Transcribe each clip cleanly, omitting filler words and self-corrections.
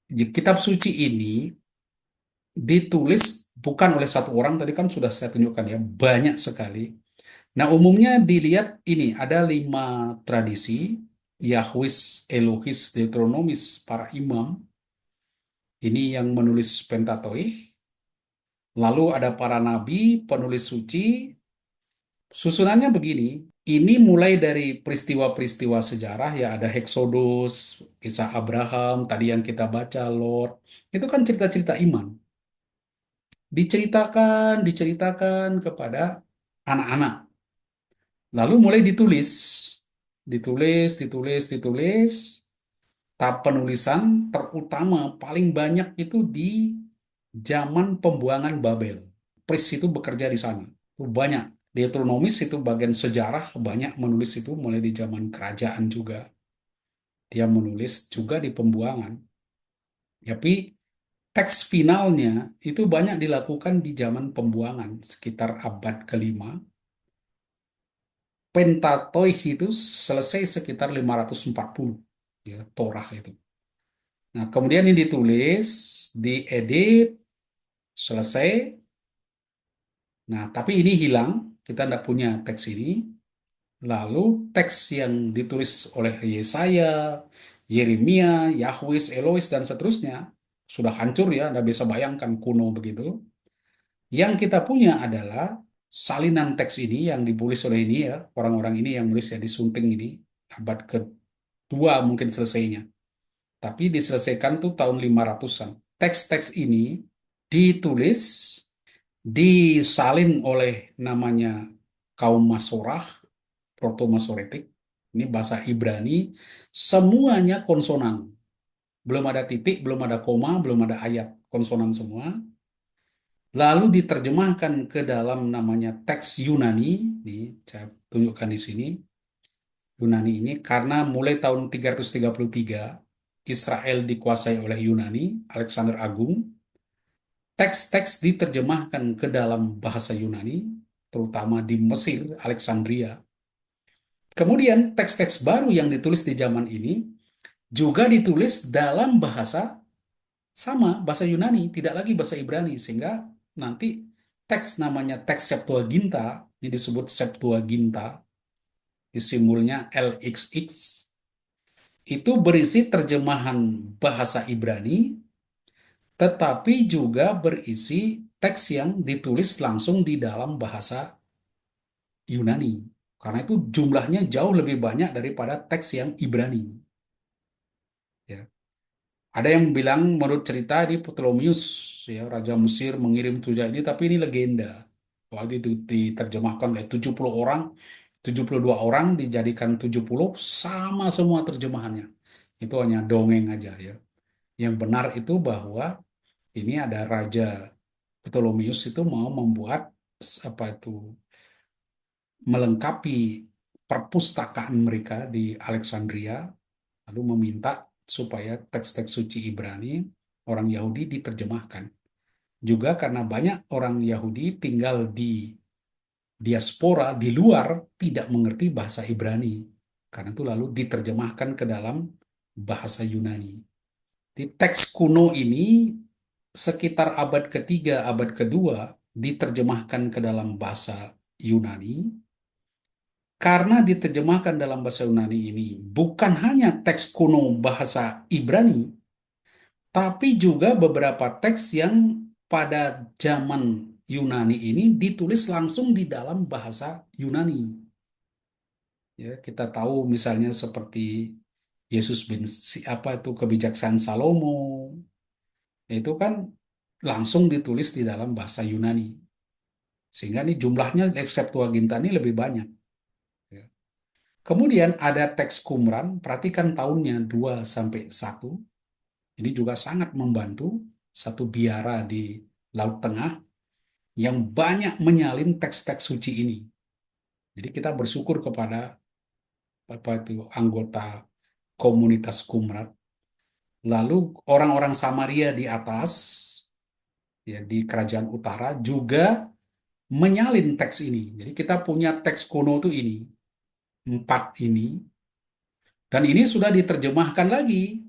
Kitab suci ini ditulis bukan oleh satu orang, tadi kan sudah saya tunjukkan ya, banyak sekali. Nah, umumnya dilihat ini ada 5 tradisi, Yahwis, Elohis, Deuteronomis, para imam, ini yang menulis Pentateuch. Lalu ada para nabi, penulis suci. Susunannya begini, ini mulai dari peristiwa-peristiwa sejarah ya, ada Exodus, kisah Abraham, tadi yang kita baca, Lot. Itu kan cerita-cerita iman. Diceritakan kepada anak-anak. Lalu mulai ditulis, ditulis. Tahap penulisan terutama paling banyak itu di zaman pembuangan Babel. Priest itu bekerja di sana. Itu banyak. Deuteronomis itu bagian sejarah banyak menulis itu mulai di zaman kerajaan juga. Dia menulis juga di pembuangan. Tapi teks finalnya itu banyak dilakukan di zaman pembuangan sekitar abad kelima. Pentateuch itu selesai sekitar 540 ya, Torah itu. Nah, kemudian ini ditulis, diedit, selesai. Nah, tapi ini hilang, kita tidak punya teks ini. Lalu teks yang ditulis oleh Yesaya, Yeremia, Yahwis, Elois, dan seterusnya sudah hancur ya, Anda bisa bayangkan kuno begitu. Yang kita punya adalah salinan teks ini yang ditulis oleh ini ya, orang-orang ini yang nulis ya disunting ini, abad kedua mungkin selesainya. Tapi diselesaikan tuh tahun 500-an. Teks-teks ini ditulis, disalin oleh namanya kaum Masorah, Proto-Masoretik, ini bahasa Ibrani, semuanya konsonan. Belum ada titik, belum ada koma, belum ada ayat, konsonan semua. Lalu diterjemahkan ke dalam namanya teks Yunani, nih saya tunjukkan di sini, Yunani ini, karena mulai tahun 333, Israel dikuasai oleh Yunani, Alexander Agung, teks-teks diterjemahkan ke dalam bahasa Yunani, terutama di Mesir, Alexandria. Kemudian teks-teks baru yang ditulis di zaman ini juga ditulis dalam bahasa sama, bahasa Yunani, tidak lagi bahasa Ibrani, sehingga nanti teks namanya teks Septuaginta, ini disebut Septuaginta, di simbolnya LXX, itu berisi terjemahan bahasa Ibrani, tetapi juga berisi teks yang ditulis langsung di dalam bahasa Yunani. Karena itu jumlahnya jauh lebih banyak daripada teks yang Ibrani. Ya. Ada yang bilang menurut cerita di Ptolemeus, ya, Raja Mesir mengirim tujuh ini, tapi ini legenda. Waktu itu diterjemahkan oleh 70 orang, 72 orang dijadikan 70, sama semua terjemahannya. Itu hanya dongeng aja ya. Yang benar itu bahwa ini ada Raja Ptolemeus itu mau membuat apa itu, melengkapi perpustakaan mereka di Alexandria, lalu meminta supaya teks-teks suci Ibrani orang Yahudi diterjemahkan. Juga karena banyak orang Yahudi tinggal di diaspora di luar tidak mengerti bahasa Ibrani. Karena itu lalu diterjemahkan ke dalam bahasa Yunani. Di teks kuno ini sekitar abad ketiga, abad kedua diterjemahkan ke dalam bahasa Yunani. Karena diterjemahkan dalam bahasa Yunani ini bukan hanya teks kuno bahasa Ibrani, tapi juga beberapa teks yang pada zaman Yunani ini ditulis langsung di dalam bahasa Yunani. Ya, kita tahu misalnya seperti Yesus bin apa itu kebijaksanaan Salomo, itu kan langsung ditulis di dalam bahasa Yunani. Sehingga ini jumlahnya Septuaginta ini lebih banyak. Ya. Kemudian ada teks Qumran, perhatikan tahunnya 2 sampai 1. Ini juga sangat membantu satu biara di Laut Tengah yang banyak menyalin teks-teks suci ini. Jadi kita bersyukur kepada apa itu anggota komunitas Qumran. Lalu orang-orang Samaria di atas, ya di Kerajaan Utara juga menyalin teks ini. Jadi kita punya teks kuno itu ini, 4 ini, dan ini sudah diterjemahkan lagi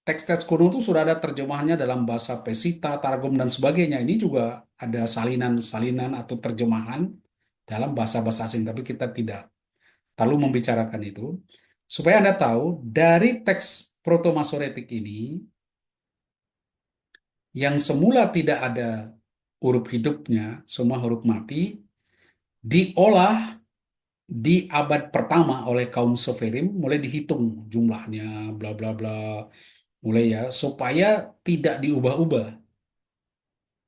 Teks-teks kuno itu sudah ada terjemahannya dalam bahasa Pesita, Targum, dan sebagainya. Ini juga ada salinan-salinan atau terjemahan dalam bahasa-bahasa asing, tapi kita tidak terlalu membicarakan itu. Supaya Anda tahu, dari teks Proto-Masoretik ini, yang semula tidak ada huruf hidupnya, semua huruf mati, diolah di abad pertama oleh kaum Soferim, mulai dihitung jumlahnya, bla bla bla, mulai ya, supaya tidak diubah-ubah.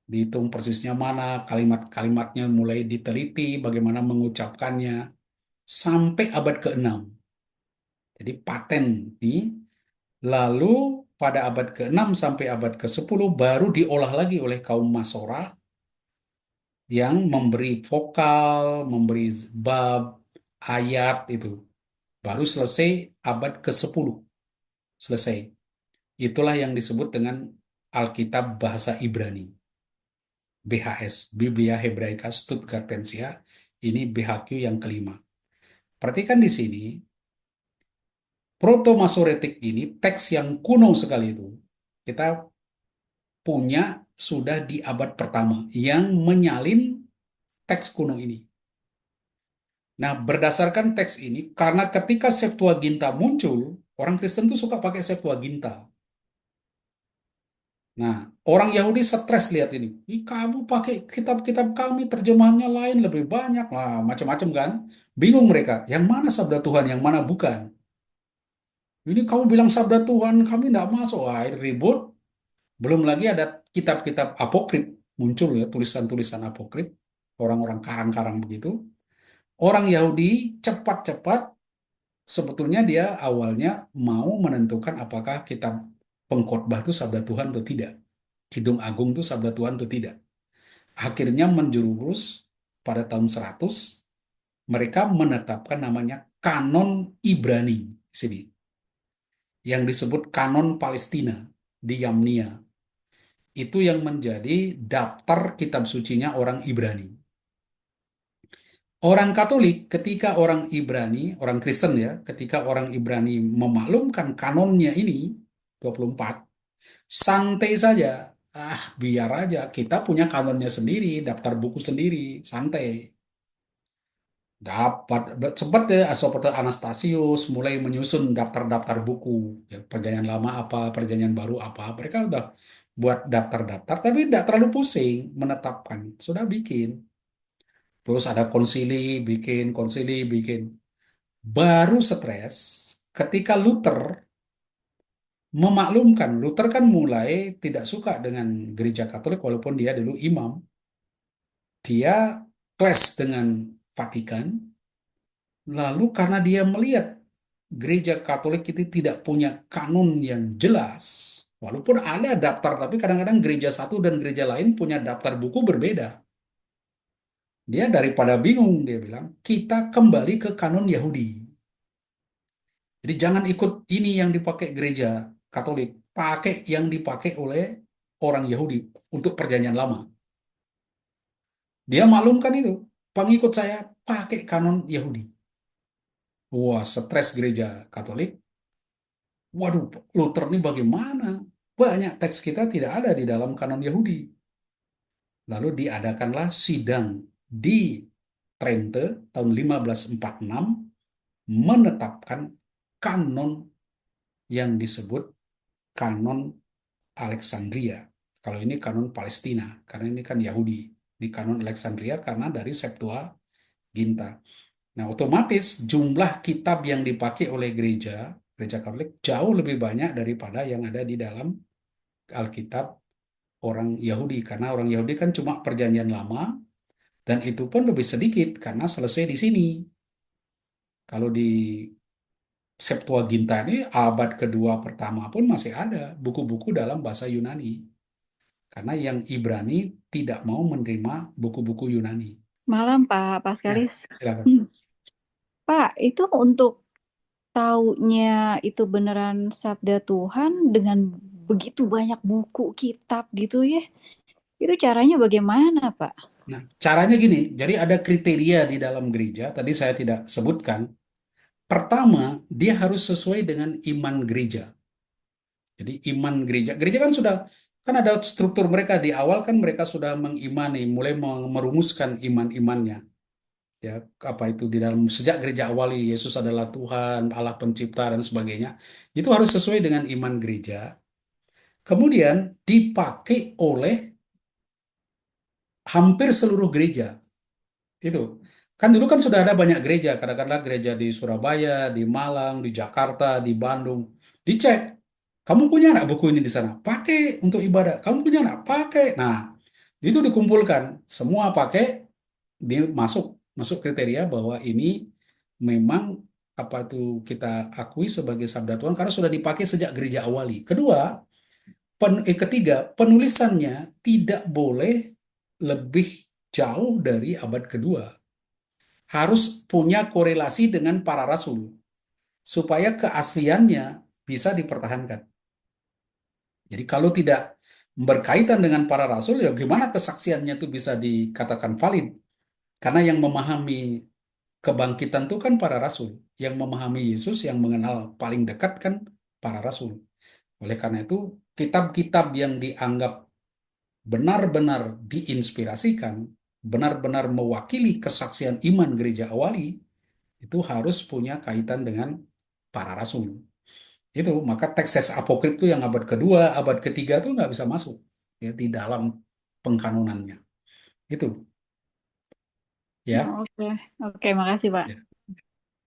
Dihitung persisnya mana, kalimat-kalimatnya mulai diteliti, bagaimana mengucapkannya, sampai abad ke-6. Jadi paten nih, lalu pada abad ke-6 sampai abad ke-10 baru diolah lagi oleh kaum Masorah yang memberi vokal, memberi bab, ayat itu. Baru selesai abad ke-10. Selesai. Itulah yang disebut dengan Alkitab Bahasa Ibrani. BHS, Biblia Hebraica Stuttgartensia. Ini BHQ yang kelima. Perhatikan di sini, Proto-Masoretik ini teks yang kuno sekali itu. Kita punya sudah di abad pertama yang menyalin teks kuno ini. Nah, berdasarkan teks ini, karena ketika Septuaginta muncul, orang Kristen tuh suka pakai Septuaginta. Nah, orang Yahudi stres lihat ini. Ih, kamu pakai kitab-kitab kami, terjemahannya lain, lebih banyak. Lah, macam-macam kan. Bingung mereka, yang mana sabda Tuhan, yang mana bukan. Ini kamu bilang sabda Tuhan, kami tidak masuk. Wah, ini ribut. Belum lagi ada kitab-kitab apokrif muncul ya, tulisan-tulisan apokrif. Orang-orang karang-karang begitu. Orang Yahudi cepat-cepat sebetulnya dia awalnya mau menentukan apakah kitab pengkhotbah itu sabda Tuhan atau tidak. Kidung Agung itu sabda Tuhan atau tidak. Akhirnya menjurus pada tahun 100 mereka menetapkan namanya kanon Ibrani di sini yang disebut kanon Palestina di Yamnia. Itu yang menjadi daftar kitab sucinya orang Ibrani. Orang Katolik ketika orang Ibrani, orang Kristen ya, ketika orang Ibrani memaklumkan kanonnya ini 24, santai saja. Ah, biar aja kita punya kanonnya sendiri, daftar buku sendiri, santai. Dapat sempat ya seperti Anastasius mulai menyusun daftar-daftar buku, ya, perjanjian lama apa, perjanjian baru apa. Mereka udah buat daftar-daftar, tapi tidak terlalu pusing menetapkan. Sudah bikin. Terus ada konsili, bikin konsili, bikin. Baru stres ketika Luther memaklumkan. Luther kan mulai tidak suka dengan gereja Katolik walaupun dia dulu imam. Dia clash dengan Vatikan. Lalu karena dia melihat gereja Katolik itu tidak punya kanon yang jelas. Walaupun ada daftar, tapi kadang-kadang gereja satu dan gereja lain punya daftar buku berbeda. Dia daripada bingung, dia bilang, kita kembali ke kanon Yahudi. Jadi jangan ikut ini yang dipakai gereja Katolik, pakai yang dipakai oleh orang Yahudi untuk perjanjian lama. Dia maklumkan itu, pengikut saya pakai kanon Yahudi. Wah, stres gereja Katolik. Waduh, Luther ini bagaimana? Banyak teks kita tidak ada di dalam kanon Yahudi. Lalu diadakanlah sidang di Trente tahun 1546 menetapkan kanon yang disebut kanon Alexandria. Kalau ini kanon Palestina, karena ini kan Yahudi. Ini kanon Alexandria karena dari Septuaginta. Nah, otomatis jumlah kitab yang dipakai oleh gereja Katolik jauh lebih banyak daripada yang ada di dalam Alkitab orang Yahudi. Karena orang Yahudi kan cuma perjanjian lama, dan itu pun lebih sedikit karena selesai di sini. Kalau di Septuaginta ini abad kedua pertama pun masih ada buku-buku dalam bahasa Yunani. Karena yang Ibrani tidak mau menerima buku-buku Yunani. Malam, Pak Ya, Paskalis. silakan. Pak, itu untuk taunya itu beneran sabda Tuhan dengan begitu banyak buku, kitab gitu ya. Itu caranya bagaimana, Pak? Nah, caranya gini, jadi ada kriteria di dalam gereja, tadi saya tidak sebutkan. Pertama, dia harus sesuai dengan iman gereja. Jadi iman gereja, gereja kan sudah kan ada struktur mereka di awal kan mereka sudah mengimani, mulai merumuskan iman-imannya. Ya, apa itu di dalam sejak gereja awali Yesus adalah Tuhan, Allah pencipta dan sebagainya. Itu harus sesuai dengan iman gereja. Kemudian dipakai oleh hampir seluruh gereja. Itu. Kan dulu kan sudah ada banyak gereja, kadang-kadang gereja di Surabaya, di Malang, di Jakarta, di Bandung. Dicek, kamu punya anak buku ini di sana? Pakai untuk ibadah. Kamu punya anak? Pakai. Nah, itu dikumpulkan. Semua pakai, masuk masuk kriteria bahwa ini memang apa itu kita akui sebagai sabda Tuhan karena sudah dipakai sejak gereja awali. Kedua, ketiga, penulisannya tidak boleh lebih jauh dari abad kedua, harus punya korelasi dengan para rasul supaya keasliannya bisa dipertahankan. Jadi kalau tidak berkaitan dengan para rasul, ya gimana kesaksiannya itu bisa dikatakan valid? Karena yang memahami kebangkitan itu kan para rasul, yang memahami Yesus, yang mengenal paling dekat kan para rasul. Oleh karena itu, kitab-kitab yang dianggap benar-benar diinspirasikan, benar-benar mewakili kesaksian iman gereja awali, itu harus punya kaitan dengan para rasul. Itu maka teks-teks apokrif itu yang abad kedua, abad ketiga itu nggak bisa masuk ya di dalam pengkanonannya. Itu Oh, ya. oke, oke, makasih Pak. Ya.